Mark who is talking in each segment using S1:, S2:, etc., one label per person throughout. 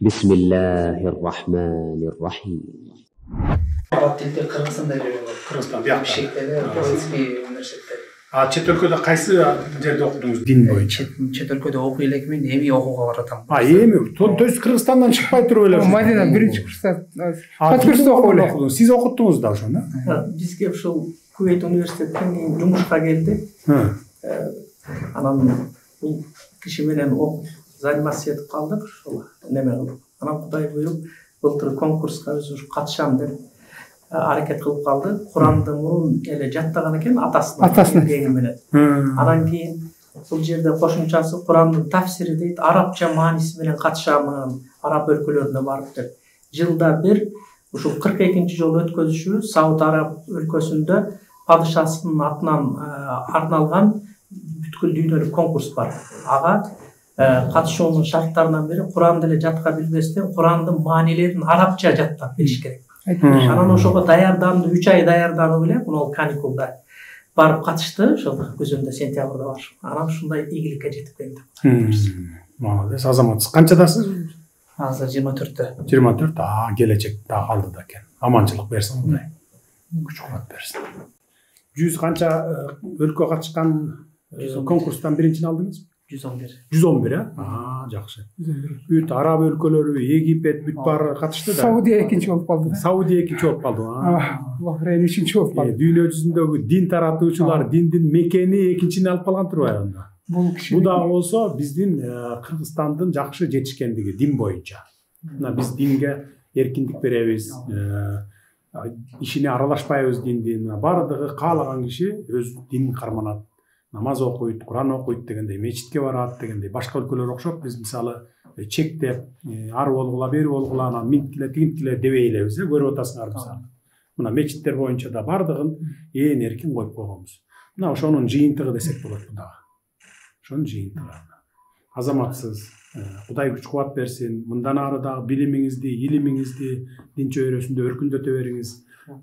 S1: بسم الله الرحمن الرحيم.
S2: Arap tilde Kırgızstanda
S3: Kırgızstan buyakta.
S2: Şeklerde Kırgızspi üniversitetleri.
S3: Chet өлкөдө кайсы жерде окудуңуз дин боюнча?
S2: Чет өлкөдө окуй элекмин, эми окууга баратам.
S3: Эми то есть Кыргызстандан чыкпай туруп эле.
S4: Мадина биринчи курста. Курста окуп
S3: Сиз окуттуңуз да ошону?
S5: Бизге ушул Кувейт университетинен жумушка келди. Анан бул киши менен заниматься этип калдык, ушул неме кылдык. Анан Кудай буйруп, былтыр конкурска өзү катышам деп аракет кылып калды. Куранды мурун эле жаттаган экен атасынан менен. Анан кийин бул жерде кошумчасы Курандын тафсири дейт, арабча мааниси менен катышамын, араб өлкөлөрүнө барып деп. Жылда бир ушул 42-нчи жолу өткөзүшү Сауд Араб өлкөсүндө падышасынын атынан арналган бүткүл дүйнөлүк конкурс бар. Ага катышуунун шарттарынан бири Куранды эле жатка билбестен Курандын маанилерин арабча жаттап билиш керек. Анан ошого даярданды, 3 ай даярданып эле, мына каникулда барып катышты, ошол көзөмдө сентябрда бар. Анан ушундай ийгиликке жетип келди.
S3: Молодец, азаматсыз. Канчадасыз?
S2: Азыр 24-тө.
S3: 24. Келечек да калды да экен. Аманчылык берсин Кудай. Күч кубат берсин. 100 канча өлкө катышкан конкурстан биринчини алдыңыз?
S2: 111.
S3: 111, жакшы. Бүт араб өлкөлөрү, Египет, бүт баары катышты да.
S4: Саудия экинчи болуп калды.
S3: Саудия экинчи болуп калды.
S4: Бахрейн үчүнчү болуп калды.
S3: Дүйнө жүзүндөгү дин таратуучулар, диндин мекени экинчини алып калган турбайбы анда? Бул дагы болсо биздин Кыргызстандын жакшы жетишкендиги дин боюнча. Мына биз динге эркиндик беребиз, ишине аралашпайбыз диндин. Бардыгы каалаган киши өз динин карманат. Намаз окуйт, Куран окуйт дегендей, мечитке барат дегендей. Башка өлкөлөр окшоп биз мисалы чектеп, ары болгула, бери болгула, анан минткиле, тигинткиле дебей элебиз, көрүп атасыңар мисалы. Мына мечиттер боюнча да бардыгын ээн эркин коюп койгонбуз. Мына ошонун жыйынтыгы десек болот бу дагы. Ошонун жыйынтыгы. Азаматсыз, Кудай күч кубат берсин. Мындан ары дагы билимиңизди, илимиңизди дин чөйрөсүндө өркүндөтө бериңиз.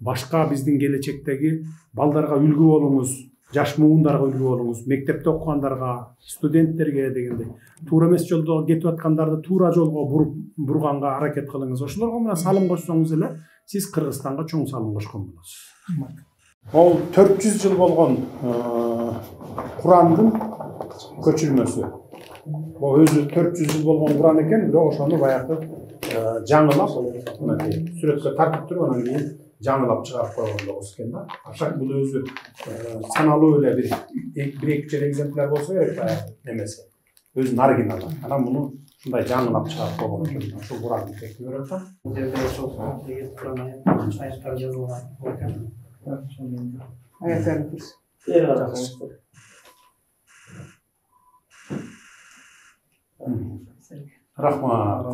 S3: Башка биздин келечектеги балдарга үлгү болуңуз. Жаш муундарга үлгү болуңуз, мектепте окугандарга, студенттерге дегендей. Туура эмес жолдо кетип аткандарды туура жолго бурганга аракет кылыңыз. Ошолорго мына салым кошсоңуз эле сиз Кыргызстанга чоң салым кошкон болосуз. Ол 400 жыл болгон Курандын көчүрмөсү. Бул өзү 400 жыл болгон Куран экен, бирок ошону баягы жаңылап, мынакей сүрөткө тартып туруп анан кийин жаңылап чыгарып койгон болсо экен да. Ашак бул өзү саналуу эле бир эки экземпляр болсо керек эмеси. Өзүнүн оригиналы. Анан муну ушундай жаңылап чыгарып койгон экен. Ошол Куранды текти көрөт да.
S5: Жерде ошол Куран аяттар жазылган экен.
S4: Аяттарды көрсө.
S3: Рахмат.